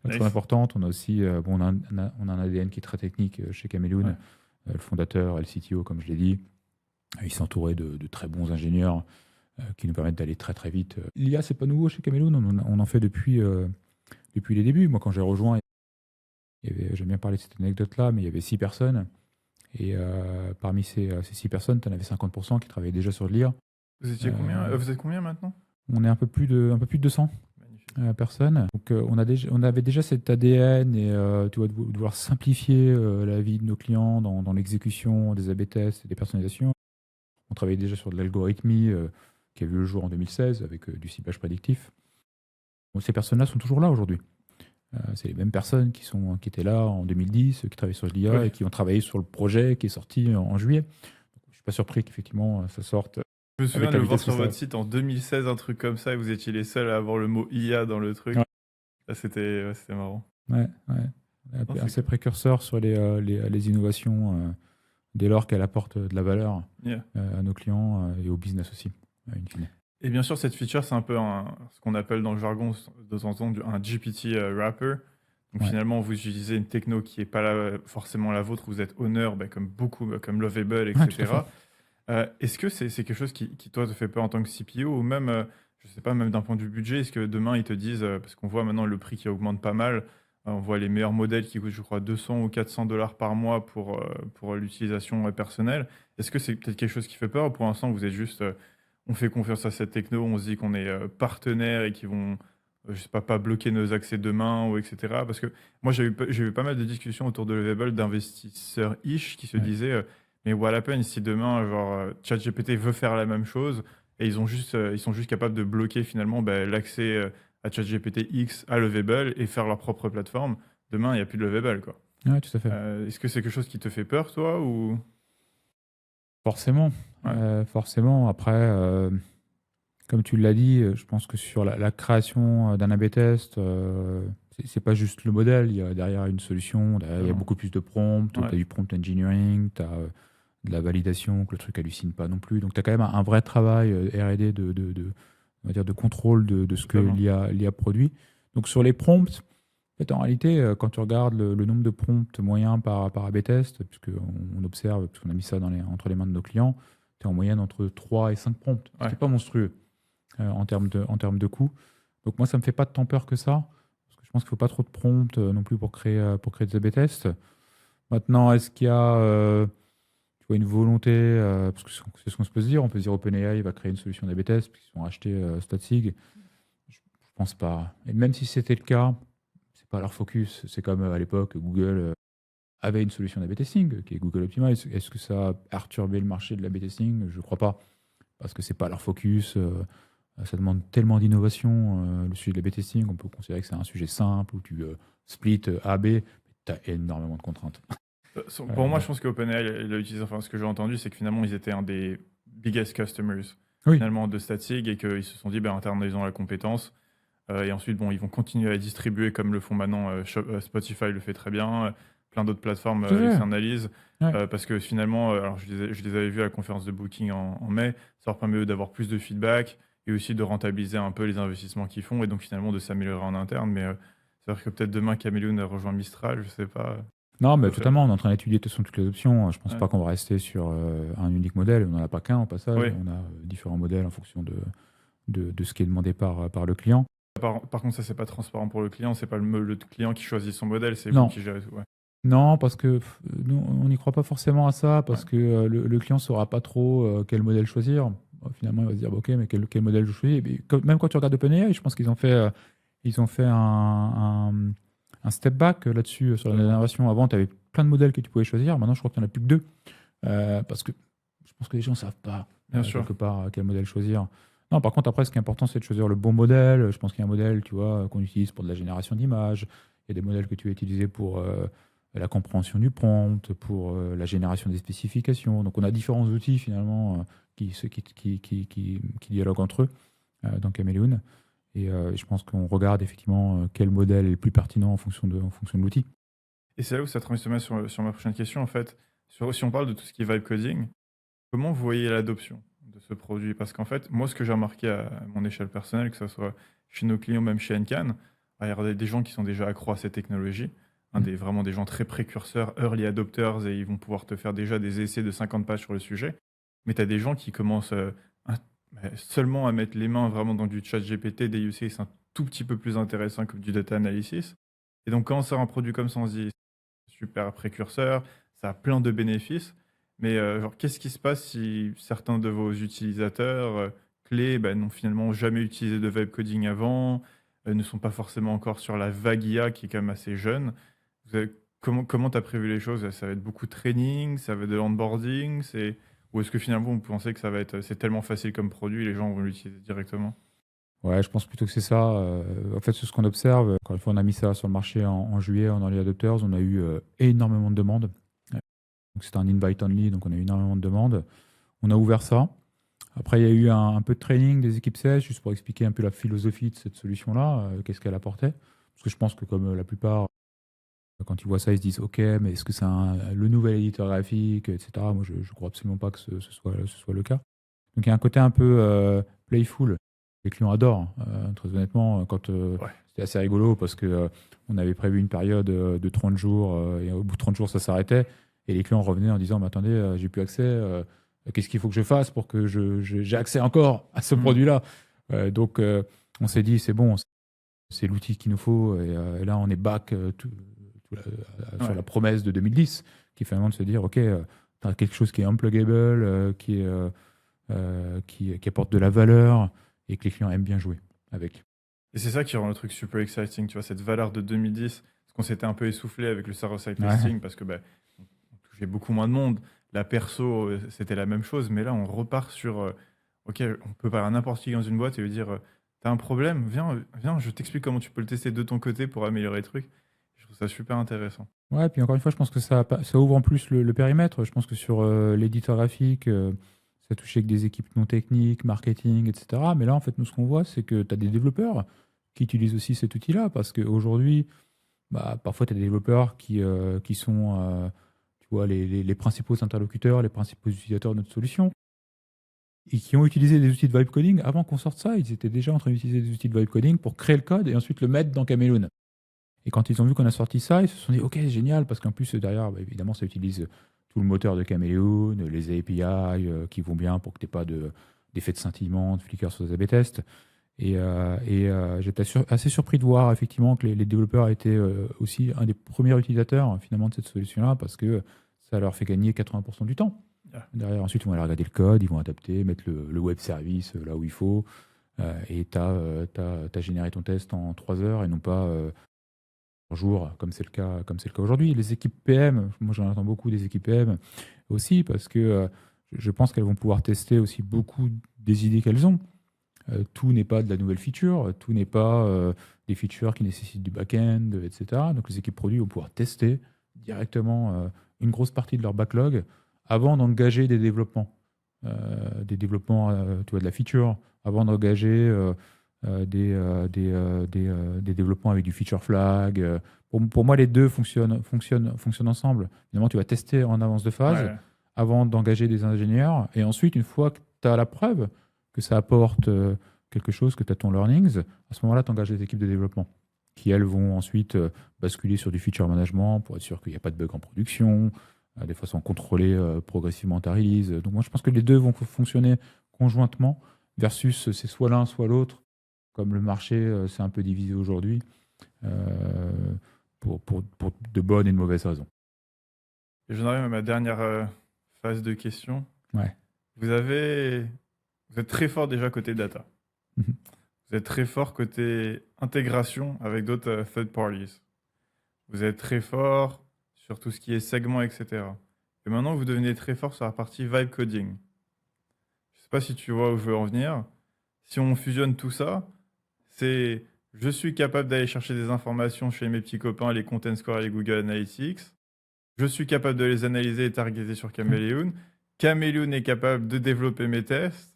très Nice. importante. On a aussi on a un ADN qui est très technique chez Chameleon. Ouais. Le fondateur et le CTO, comme je l'ai dit, il s'entourait de très bons ingénieurs qui nous permettent d'aller très très vite. L'IA, c'est pas nouveau chez Chameleon, on en fait depuis les débuts. Moi, quand j'ai rejoint, j'aime bien parler de cette anecdote-là, mais il y avait 6 personnes. Et parmi ces 6 personnes, tu en avais 50% qui travaillaient déjà sur de l'IA. Vous étiez combien? Vous êtes combien maintenant? On est un peu plus de 200 Magnifique. personnes. Donc on avait déjà cet ADN, et tu vois, de vouloir simplifier la vie de nos clients dans l'exécution des A/B tests et des personnalisations. On travaillait déjà sur de l'algorithmie qui a vu le jour en 2016 avec du ciblage prédictif. Bon, ces personnes-là sont toujours là aujourd'hui. C'est les mêmes personnes qui étaient là en 2010, qui travaillaient sur l'IA Ouais. et qui ont travaillé sur le projet qui est sorti en juillet. Je ne suis pas surpris qu'effectivement ça sorte. Je me souviens Avec de la le voir vitesse sur que ça votre site en 2016, un truc comme ça, et vous étiez les seuls à avoir le mot IA dans le truc. Ouais. Là, c'était marrant. Ouais. c'est Assez cool. précurseur sur les innovations dès lors qu'elle apporte de la valeur Yeah. à nos clients et au business aussi, in fine. Et bien sûr, cette feature, c'est un peu ce qu'on appelle dans le jargon de temps en temps un GPT wrapper. Donc Ouais. finalement, vous utilisez une techno qui n'est pas forcément la vôtre, vous êtes owner, comme beaucoup, comme Lovable, Ouais, tout à fait. etc. Est-ce que c'est quelque chose qui, toi, te fait peur en tant que CPO, ou même, je sais pas, même d'un point de vue budget, est-ce que demain, ils te disent, parce qu'on voit maintenant le prix qui augmente pas mal, on voit les meilleurs modèles qui coûtent, je crois, 200 ou 400 dollars par mois pour l'utilisation personnelle. Est-ce que c'est peut-être quelque chose qui fait peur, ou pour l'instant, vous êtes juste, on fait confiance à cette techno, on se dit qu'on est partenaire et qu'ils vont, je sais pas bloquer nos accès demain ou etc. Parce que moi, j'ai eu pas mal de discussions autour de Lovable d'investisseurs-ish qui se Ouais. disaient, mais what happens si demain, genre, ChatGPT veut faire la même chose et ils sont juste capables de bloquer finalement l'accès à ChatGPT X à Lovable et faire leur propre plateforme. Demain, il n'y a plus de Lovable, quoi. Ouais, tout à fait. Est-ce que c'est quelque chose qui te fait peur, toi, ou... Forcément. Ouais, Forcément. Après, comme tu l'as dit, je pense que sur la création d'un A/B test, c'est pas juste le modèle, il y a derrière une solution, derrière, il y a vraiment. beaucoup plus de prompts, tu Ouais, as du prompt engineering, tu as de la validation, que le truc hallucine pas non plus. Donc tu as quand même un vrai travail R&D on va dire de contrôle de ce que totalement. l'IA produit. Donc sur les prompts, en fait, en réalité, quand tu regardes le nombre de prompts moyens par A/B test, puisqu'on observe, puisqu'on a mis ça entre les mains de nos clients, tu es en moyenne entre 3 et 5 prompts, ce qui Ouais. n'est pas monstrueux en termes de coût. Donc moi, ça me fait pas tant peur que ça, parce que je pense qu'il ne faut pas trop de prompts non plus pour créer des A/B tests. Maintenant, est-ce qu'il y a tu vois, une volonté, parce que c'est ce qu'on peut se dire, on peut se dire OpenAI va créer une solution d'A/B test, puisqu'ils sont achetés Statsig. Je pense pas. Et même si c'était le cas, c'est pas leur focus. C'est comme à l'époque, Google avait une solution d'A/B testing, qui est Google Optimize. Est-ce que ça a perturbé le marché de l'A/B testing? Je ne crois pas, parce que c'est pas leur focus. Ça demande tellement d'innovation, le sujet de l'A/B testing. On peut considérer que c'est un sujet simple où tu split A, B, tu as énormément de contraintes. Pour moi, Euh, je pense qu'OpenAI, il a utilisé, enfin, ce que j'ai entendu, c'est que finalement, ils étaient un des biggest customers oui, finalement de Statsig et qu'ils se sont dit, internalisons la compétence. Et ensuite, bon, ils vont continuer à distribuer comme le font maintenant Spotify le fait très bien, plein d'autres plateformes tout à fait. externalisent. Ouais. Parce que finalement, alors je les avais vus à la conférence de Booking en mai, ça leur permet eux d'avoir plus de feedback et aussi de rentabiliser un peu les investissements qu'ils font et donc finalement de s'améliorer en interne. Mais c'est vrai que peut-être demain, Cameloon rejoint Mistral, je sais pas. Non, mais Ça fait- totalement, on est en train d'étudier de toute façon toutes les options. Je pense Ouais. pas qu'on va rester sur un unique modèle. On n'en a pas qu'un au passage. Oui. On a différents modèles en fonction de ce qui est demandé par le client. Par contre, ça, c'est pas transparent pour le client. C'est pas le client qui choisit son modèle, c'est vous Non, qui gérez tout. Ouais. non, parce que nous, on n'y croit pas forcément à ça, Ouais. parce que le client ne saura pas trop quel modèle choisir. Finalement, il va se dire, bah, ok, mais quel modèle je choisis? Et puis, même quand tu regardes OpenAI, je pense qu'ils ont fait un step back là-dessus, sur la dernière version. Avant, tu avais plein de modèles que tu pouvais choisir. Maintenant, je crois qu'il n'y en a plus que deux. Parce que je pense que les gens ne savent pas, Bien sûr. quelque part, quel modèle choisir. Non, par contre, après, ce qui est important, c'est de choisir le bon modèle. Je pense qu'il y a un modèle, tu vois, qu'on utilise pour de la génération d'images. Il y a des modèles que tu vas utiliser pour la compréhension du prompt, pour la génération des spécifications. Donc, on a différents outils, finalement, qui dialoguent entre eux dans Chameleon. Et je pense qu'on regarde effectivement quel modèle est le plus pertinent en fonction de l'outil. Et c'est là où ça transmet sur ma prochaine question, en fait. Si on parle de tout ce qui est vibe coding, comment vous voyez l'adoption de ce produit? Parce qu'en fait, moi, ce que j'ai remarqué à mon échelle personnelle, que ce soit chez nos clients, même chez Ncan, il y a des gens qui sont déjà accros à cette technologie, Mm. vraiment des gens très précurseurs, early adopters, et ils vont pouvoir te faire déjà des essais de 50 pages sur le sujet. Mais tu as des gens qui commencent seulement à mettre les mains vraiment dans du chat GPT, des use cases un tout petit peu plus intéressants que du data analysis. Et donc, quand on sort un produit comme ça, on se dit, super précurseur, ça a plein de bénéfices. Mais genre, qu'est-ce qui se passe si certains de vos utilisateurs clés n'ont finalement jamais utilisé de web coding avant, ne sont pas forcément encore sur la vague IA qui est quand même assez jeune. Comment tu as prévu les choses? Ça va être beaucoup de training, ça va être de l'onboarding, ou est-ce que finalement vous pensez que c'est tellement facile comme produit, les gens vont l'utiliser directement? Ouais, je pense plutôt que c'est ça. En fait, c'est ce qu'on observe. Quand une fois on a mis ça sur le marché en juillet, en early adopters, on a eu énormément de demandes. Donc c'était un invite only, donc on a eu énormément de demandes. On a ouvert ça. Après, il y a eu un peu de training des équipes sales, juste pour expliquer un peu la philosophie de cette solution-là, qu'est-ce qu'elle apportait. Parce que je pense que comme la plupart, quand ils voient ça, ils se disent, OK, mais est-ce que c'est le nouvel éditeur graphique, etc. Moi, je ne crois absolument pas que ce soit le cas. Donc il y a un côté un peu playful. Les clients adorent, très honnêtement. Ouais, C'était assez rigolo parce que on avait prévu une période de 30 jours et au bout de 30 jours, ça s'arrêtait. Et les clients revenaient en disant, mais attendez, j'ai plus accès. Qu'est-ce qu'il faut que je fasse pour que j'ai accès encore à ce Mhm. produit-là? Donc on s'est dit, c'est bon, c'est l'outil qu'il nous faut. Et là, on est back sur Ouais. la promesse de 2010, qui est finalement de se dire, OK, tu as quelque chose qui est unpluggable, qui est qui apporte de la valeur et que les clients aiment bien jouer avec. Et c'est ça qui rend le truc super exciting, tu vois, cette valeur de 2010, parce qu'on s'était un peu essoufflé avec le server-side Ouais. testing, parce que on touchait beaucoup moins de monde. La perso, c'était la même chose, mais là, on repart sur, ok, on peut parler à n'importe qui dans une boîte et lui dire, t'as un problème, viens, je t'explique comment tu peux le tester de ton côté pour améliorer le truc. Je trouve ça super intéressant. Ouais, puis encore une fois, je pense que ça ouvre en plus le périmètre. Je pense que sur l'éditeur graphique, ça touchait que des équipes non techniques, marketing, etc. Mais là, en fait, nous, ce qu'on voit, c'est que tu as des développeurs qui utilisent aussi cet outil-là, parce qu'aujourd'hui, parfois, tu as des développeurs qui sont tu vois, les principaux interlocuteurs, les principaux utilisateurs de notre solution, et qui ont utilisé des outils de vibe coding avant qu'on sorte ça. Ils étaient déjà en train d'utiliser des outils de vibe coding pour créer le code et ensuite le mettre dans Camelon. Et quand ils ont vu qu'on a sorti ça, ils se sont dit, OK, c'est génial, parce qu'en plus, derrière, évidemment, ça utilise tout le moteur de Chameleon, les API qui vont bien pour que tu n'aies pas d'effet de scintillement, de flicker sur les A/B tests. J'étais assez surpris de voir effectivement que les développeurs étaient aussi un des premiers utilisateurs finalement de cette solution-là, parce que ça leur fait gagner 80% du temps. Yeah. Derrière, ensuite, ils vont aller regarder le code, ils vont adapter, mettre le web service là où il faut, et tu as généré ton test en 3 heures et non pas jour, comme c'est le cas aujourd'hui. Les équipes PM, moi j'en attends beaucoup des équipes PM aussi, parce que je pense qu'elles vont pouvoir tester aussi beaucoup des idées qu'elles ont. Tout n'est pas de la nouvelle feature, tout n'est pas des features qui nécessitent du back-end, etc. Donc les équipes produits vont pouvoir tester directement une grosse partie de leur backlog avant d'engager des développements. Tu vois, de la feature, avant d'engager des développements avec du feature flag. Pour moi, les deux fonctionnent ensemble. Évidemment, tu vas tester en avance de phase Ouais. avant d'engager des ingénieurs. Et ensuite, une fois que tu as la preuve que ça apporte quelque chose, que tu as ton learnings, à ce moment-là, tu engages des équipes de développement qui, elles, vont ensuite basculer sur du feature management pour être sûr qu'il n'y a pas de bug en production, des façons contrôler progressivement ta release. Donc moi, je pense que les deux vont fonctionner conjointement versus c'est soit l'un, soit l'autre, comme le marché s'est un peu divisé aujourd'hui, pour de bonnes et de mauvaises raisons. Et j'en arrive à ma dernière phase de questions. Ouais. Vous êtes très fort déjà côté data. Mhm. Vous êtes très fort côté intégration avec d'autres third parties. Vous êtes très fort sur tout ce qui est segment, etc. Et maintenant, vous devenez très fort sur la partie vibe coding. Je ne sais pas si tu vois où je veux en venir. Si on fusionne tout ça, c'est je suis capable d'aller chercher des informations chez mes petits copains, les Content Score et les Google Analytics. Je suis capable de les analyser et targeter sur Chameleon. Chameleon est capable de développer mes tests.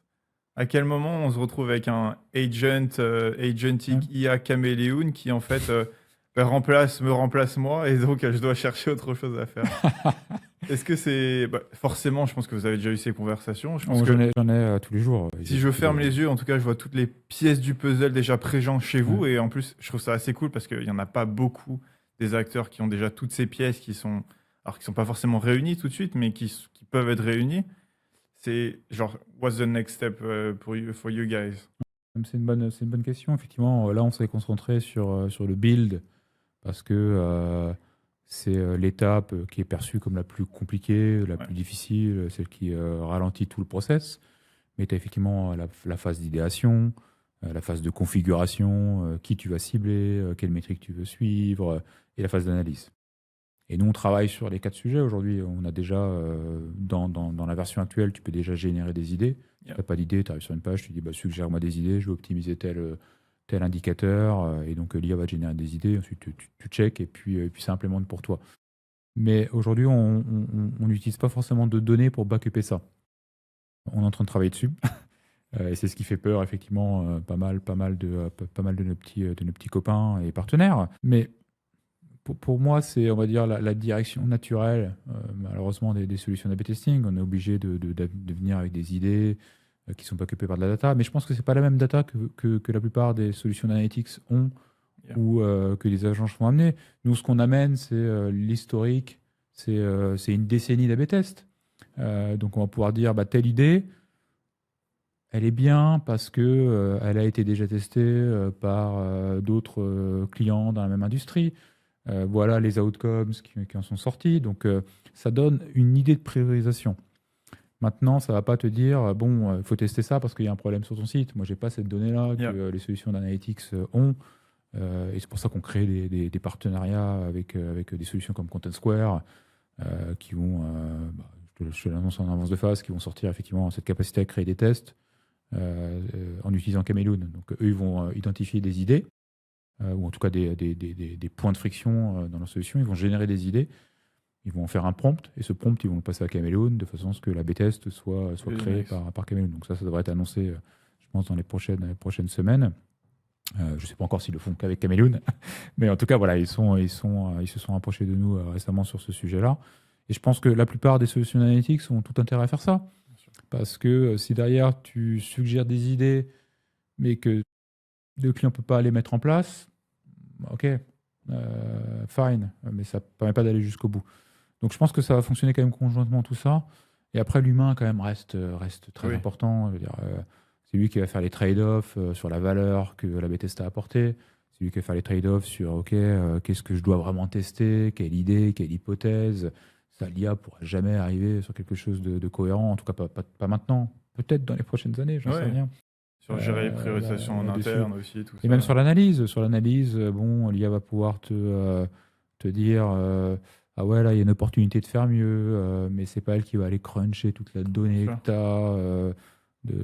À quel moment on se retrouve avec un agentic IA Chameleon qui en fait me remplace moi et donc je dois chercher autre chose à faire. Est-ce que c'est... forcément, je pense que vous avez déjà eu ces conversations. Je pense que J'en ai tous les jours. si je ferme les yeux, en tout cas, je vois toutes les pièces du puzzle déjà présentes chez vous. Et en plus, je trouve ça assez cool parce qu'il n'y en a pas beaucoup des acteurs qui ont déjà toutes ces pièces qui sont pas forcément réunies tout de suite, mais qui peuvent être réunies. C'est genre, what's the next step for you guys? C'est une bonne question. Effectivement, là, on s'est concentré sur le build parce que c'est l'étape qui est perçue comme la plus compliquée, la plus difficile, celle qui ralentit tout le process. Mais tu as effectivement la phase d'idéation, la phase de configuration, qui tu vas cibler, quelle métrique tu veux suivre, et la phase d'analyse. Et nous, on travaille sur les 4 sujets aujourd'hui. On a déjà, dans la version actuelle, tu peux déjà générer des idées. Si tu n'as pas d'idée, tu arrives sur une page, tu dis suggère-moi des idées, je veux optimiser tel indicateur. Et donc, l'IA va te générer des idées. Ensuite, tu check et puis ça implémente pour toi. Mais aujourd'hui, on n'utilise pas forcément de données pour backuper ça. On est en train de travailler dessus. Et c'est ce qui fait peur, effectivement, pas mal de nos petits copains et partenaires. Mais pour moi, c'est, on va dire, la direction naturelle, malheureusement, des solutions d'A/B testing. On est obligé de venir avec des idées qui ne sont pas occupées par de la data. Mais je pense que ce n'est pas la même data que la plupart des solutions d'analytics ont ou que les agences vont amener. Nous, ce qu'on amène, c'est l'historique, c'est une décennie d'A/B test. Donc, on va pouvoir dire, telle idée, elle est bien parce que elle a été déjà testée par d'autres clients dans la même industrie. Voilà les outcomes qui en sont sortis. Donc, ça donne une idée de priorisation. Maintenant, ça ne va pas te dire, bon, il faut tester ça parce qu'il y a un problème sur ton site. Moi, je n'ai pas cette donnée-là que Yeah. les solutions d'analytics ont. Et c'est pour ça qu'on crée des partenariats avec des solutions comme Content Square qui vont, je te l'annonce en avance de phase, qui vont sortir effectivement cette capacité à créer des tests en utilisant Camelun. Donc, eux, ils vont identifier des idées, ou en tout cas des points de friction dans leur solution. Ils vont générer des idées. Ils vont en faire un prompt, et ce prompt, ils vont le passer à Camelun de façon à ce que la B-test soit créée Nice. par Camelun. Donc ça devrait être annoncé, je pense, dans les prochaines semaines. Je ne sais pas encore s'ils le font qu'avec Camelun, mais en tout cas, voilà, ils se sont approchés de nous récemment sur ce sujet-là. Et je pense que la plupart des solutions analytics ont tout intérêt à faire ça. Bien sûr. Parce que si derrière, tu suggères des idées, mais que le client ne peut pas les mettre en place, ok, fine, mais ça ne permet pas d'aller jusqu'au bout. Donc je pense que ça va fonctionner quand même conjointement tout ça. Et après, l'humain quand même reste très Oui. important. Je veux dire, c'est lui qui va faire les trade-offs sur la valeur que la B-test a apportée. C'est lui qui va faire les trade-offs sur OK, qu'est-ce que je dois vraiment tester, quelle idée, quelle hypothèse. Ça, l'IA pourra jamais arriver sur quelque chose de cohérent, en tout cas pas maintenant. Peut-être dans les prochaines années, j'en sais Ouais. rien. Sur gérer les priorisations en là-dessus. interne aussi, tout Et ça. même sur l'analyse, bon, l'IA va pouvoir te dire ah ouais, là, il y a une opportunité de faire mieux, mais c'est pas elle qui va aller cruncher toute la donnée Bien que sûr. tu as.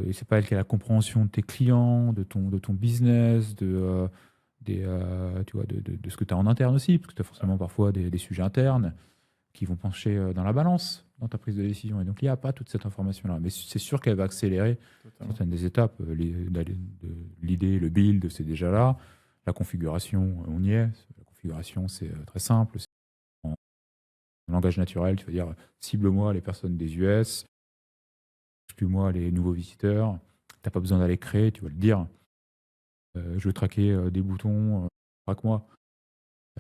Et c'est pas elle qui a la compréhension de tes clients, de ton business, tu vois, de ce que tu as en interne aussi, parce que tu as forcément parfois des sujets internes qui vont pencher dans la balance dans ta prise de décision. Et donc, il n'y a pas toute cette information-là. Mais c'est sûr qu'elle va accélérer Totalement. certaines des étapes. L'idée, le build, c'est déjà là. La configuration, on y est. La configuration, c'est très simple. C'est en langage naturel, tu vas dire cible-moi les personnes des US, exclue-moi les nouveaux visiteurs. Tu n'as pas besoin d'aller créer, tu vas le dire. Je veux traquer des boutons, traque-moi.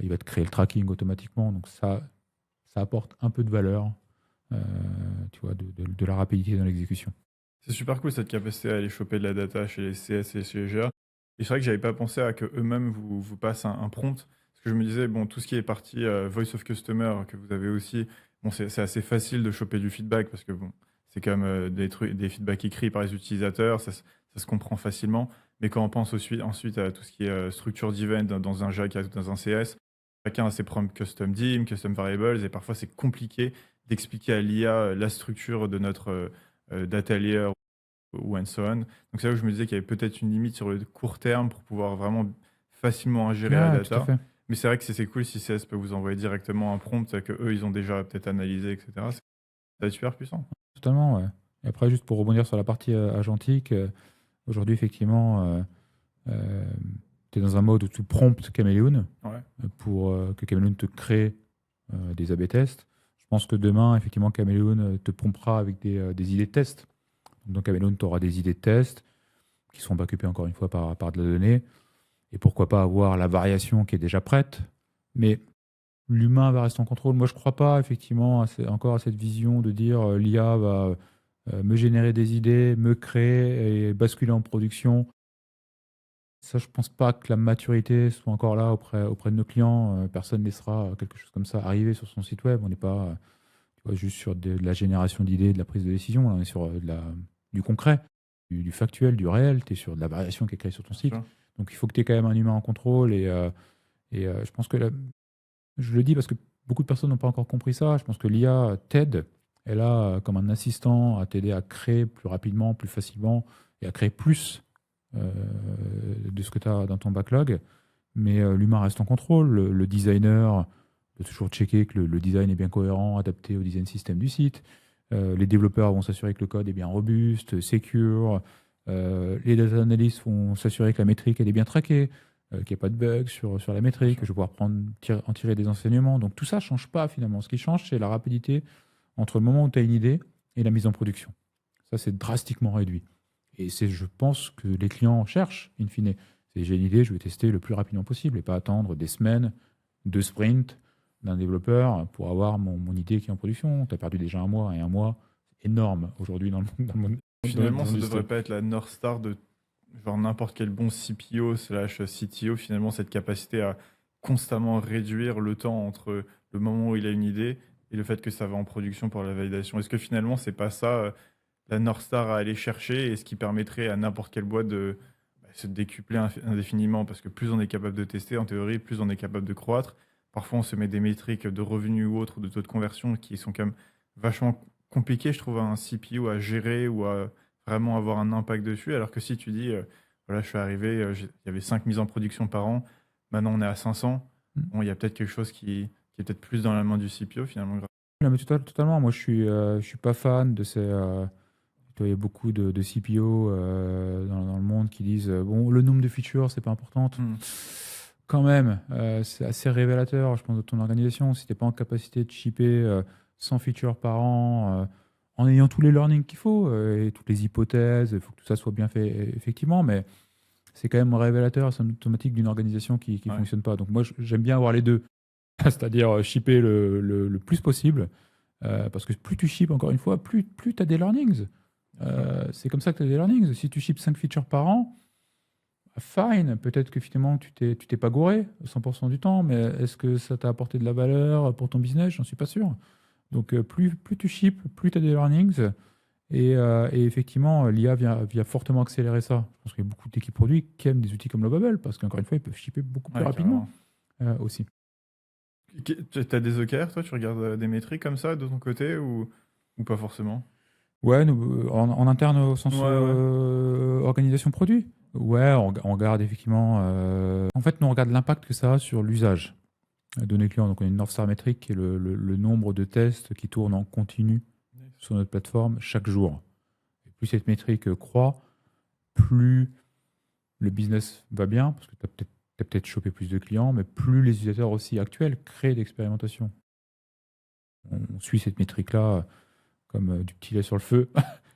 Il va te créer le tracking automatiquement. Donc ça apporte un peu de valeur, tu vois, de la rapidité dans l'exécution. C'est super cool cette capacité à aller choper de la data chez les CS et chez les GA. Et c'est vrai que j'avais pas pensé à que eux-mêmes vous passent un prompt. Parce que je me disais, bon, tout ce qui est partie Voice of Customer que vous avez aussi, bon, c'est assez facile de choper du feedback parce que bon, c'est quand même des feedbacks écrits par les utilisateurs, ça se comprend facilement. Mais quand on pense ensuite à tout ce qui est structure d'event dans un JAK, dans un CS, chacun a ses prompts custom dim, custom variables, et parfois c'est compliqué d'expliquer à l'IA la structure de notre data layer ou and so on. Donc c'est là où je me disais qu'il y avait peut-être une limite sur le court terme pour pouvoir vraiment facilement ingérer la Ah, tout à data. fait. Mais c'est vrai que c'est cool si CS peut vous envoyer directement un prompt que eux ils ont déjà peut-être analysé, etc. Ça va être super puissant. Totalement, ouais. Et après, juste pour rebondir sur la partie agentique, aujourd'hui, effectivement, tu es dans un mode où tu promptes Caméléon Ouais. pour que Caméléon te crée des A/B tests. Je pense que demain, effectivement, Caméléon te promptera avec des idées de tests. Donc, Caméléon, tu auras des idées de tests qui sont backupées encore une fois par de la donnée. Et pourquoi pas avoir la variation qui est déjà prête. Mais l'humain va rester en contrôle. Moi, je ne crois pas effectivement encore à cette vision de dire l'IA va me générer des idées, me créer et basculer en production. Ça, je pense pas que la maturité soit encore là auprès de nos clients. Personne ne laissera quelque chose comme ça arriver sur son site web. On n'est pas tu vois, juste sur de la génération d'idées, de la prise de décision. Là, on est sur du concret, du factuel, du réel. Tu es sur de la variation qui est créée sur ton site. Sûr. Donc, il faut que tu aies quand même un humain en contrôle. Et je pense que je le dis parce que beaucoup de personnes n'ont pas encore compris ça. Je pense que l'IA t'aide. Elle a comme un assistant à t'aider à créer plus rapidement, plus facilement et à créer plus de ce que tu as dans ton backlog. Mais l'humain reste en contrôle. Le designer doit toujours checker que le design est bien cohérent, adapté au design system du site. Les développeurs vont s'assurer que le code est bien robuste, secure. Les data analysts vont s'assurer que la métrique elle est bien traquée, qu'il n'y a pas de bug sur la métrique, que je vais pouvoir en tirer des enseignements. Donc tout ça ne change pas finalement. Ce qui change, c'est la rapidité entre le moment où tu as une idée et la mise en production. Ça, c'est drastiquement réduit. Et c'est, je pense, que les clients cherchent, in fine. C'est j'ai une idée, je vais tester le plus rapidement possible et pas attendre des semaines, 2 sprints d'un développeur pour avoir mon idée qui est en production. Tu as perdu déjà un mois, et un mois, c'est énorme aujourd'hui dans le monde. Finalement, ça ne devrait pas être la North Star de genre n'importe quel bon CPO slash CTO, finalement, cette capacité à constamment réduire le temps entre le moment où il a une idée et et le fait que ça va en production pour la validation. Est-ce que finalement, c'est pas ça la North Star à aller chercher et ce qui permettrait à n'importe quelle boîte de se décupler indéfiniment? Parce que plus on est capable de tester, en théorie, plus on est capable de croître. Parfois, on se met des métriques de revenus ou autres, de taux de conversion qui sont quand même vachement compliquées, je trouve, à un CPO à gérer ou à vraiment avoir un impact dessus. Alors que si tu dis, voilà, je suis arrivé, il y avait 5 mises en production par an, maintenant on est à 500, bon, il y a peut-être quelque chose qui est peut-être plus dans la main du CPO finalement. Non, mais totalement. Moi, je suis pas fan de ces. Il y a beaucoup de CPO dans le monde qui disent bon, le nombre de features, c'est pas important. Quand même, c'est assez révélateur, je pense, de ton organisation. Si tu n'es pas en capacité de shipper 100 features par an, en ayant tous les learnings qu'il faut et toutes les hypothèses, il faut que tout ça soit bien fait, effectivement, mais c'est quand même révélateur, symptomatique d'une organisation qui ne fonctionne pas. Donc moi, j'aime bien avoir les deux, c'est-à-dire shipper le plus possible, parce que plus tu ships, encore une fois, plus tu as des learnings. C'est comme ça que tu as des learnings. Si tu ships 5 features par an, fine, peut-être que finalement tu t'es pas gouré 100% du temps, mais est-ce que ça t'a apporté de la valeur pour ton business? J'en suis pas sûr. Donc plus tu ships, plus tu as des learnings. Et effectivement, l'IA vient fortement accélérer ça. Je pense qu'il y a beaucoup d'équipes produits qui aiment des outils comme le Bubble, parce qu'encore une fois, ils peuvent shipper beaucoup plus rapidement aussi. Tu as des OKR, toi? Tu regardes des métriques comme ça de ton côté ou pas forcément? Ouais, nous, en interne au sens organisation produit. Ouais, on regarde effectivement. En fait, nous on regarde l'impact que ça a sur l'usage de nos clients. Donc, on a une North Star métrique qui est le nombre de tests qui tournent en continu sur notre plateforme chaque jour. Et plus cette métrique croît, plus le business va bien, parce que tu as peut-être chopé plus de clients, mais plus les utilisateurs aussi actuels créent d'expérimentation. On suit cette métrique-là comme du petit lait sur le feu,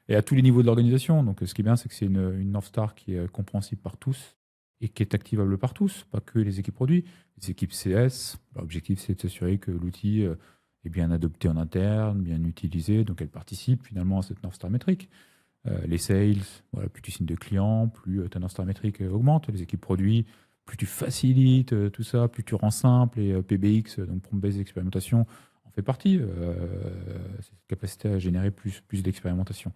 et à tous les niveaux de l'organisation. Donc ce qui est bien, c'est que c'est une North Star qui est compréhensible par tous et qui est activable par tous, pas que les équipes produits, les équipes CS. L'objectif, c'est de s'assurer que l'outil est bien adopté en interne, bien utilisé, donc elle participe finalement à cette North Star métrique. Les sales, voilà, plus tu signes de clients, plus ta North Star métrique augmente. Les équipes produits, plus tu facilites tout ça, plus tu rends simple, et PBX, donc Prompt-Based Expérimentation, en fait partie. C'est cette capacité à générer plus d'expérimentation.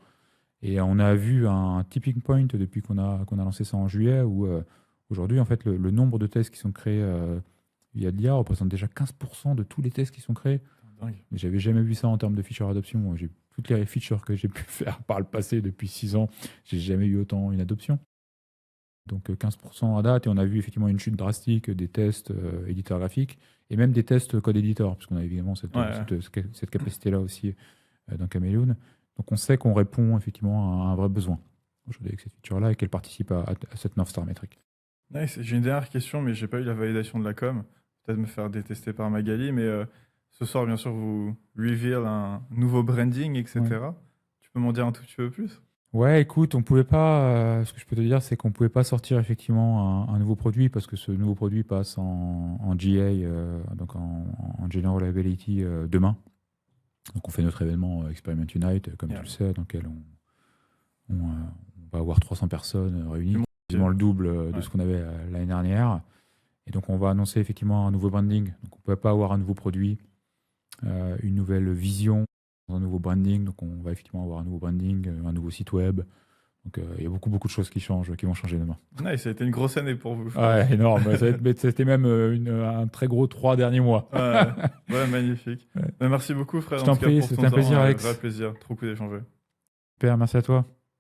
Et on a vu un tipping point depuis qu'on a lancé ça en juillet, où aujourd'hui, en fait, le nombre de tests qui sont créés via de l'IA représente déjà 15% de tous les tests qui sont créés. Mais j'avais jamais vu ça en termes de feature adoption. J'ai toutes les features que j'ai pu faire par le passé depuis 6 ans, j'ai jamais eu autant une adoption. Donc 15% à date, et on a vu effectivement une chute drastique des tests éditeurs graphiques et même des tests code éditeur, puisqu'on a évidemment cette capacité-là aussi dans Chameleon. Donc on sait qu'on répond effectivement à un vrai besoin aujourd'hui avec cette feature-là et qu'elle participe à cette North Star métrique. Nice. J'ai une dernière question, mais j'ai pas eu la validation de la com. Peut-être me faire détester par Magali, mais ce soir, bien sûr, vous reveal un nouveau branding, etc. Ouais. Tu peux m'en dire un tout petit peu plus? Ouais, écoute, on pouvait pas. Ce que je peux te dire, c'est qu'on pouvait pas sortir effectivement un nouveau produit parce que ce nouveau produit passe en GA, donc en General Availability demain. Donc on fait notre événement Experiment Unite, comme tu le sais, dans lequel on va avoir 300 personnes réunies, quasiment le double de ce qu'on avait l'année dernière. Et donc on va annoncer effectivement un nouveau branding. Donc on ne pouvait pas avoir un nouveau produit, une nouvelle vision, un nouveau branding. Donc on va effectivement avoir un nouveau branding, un nouveau site web. Donc il y a beaucoup de choses qui vont changer demain. Ouais, ça a été une grosse année pour vous. Ouais, énorme. C'était même un très gros 3 derniers mois. Ouais, magnifique. Ouais. Merci beaucoup, frère. Je t'en prie, c'était un plaisir, Alex. Un vrai plaisir. Trop cool d'échanger. Super, merci à toi.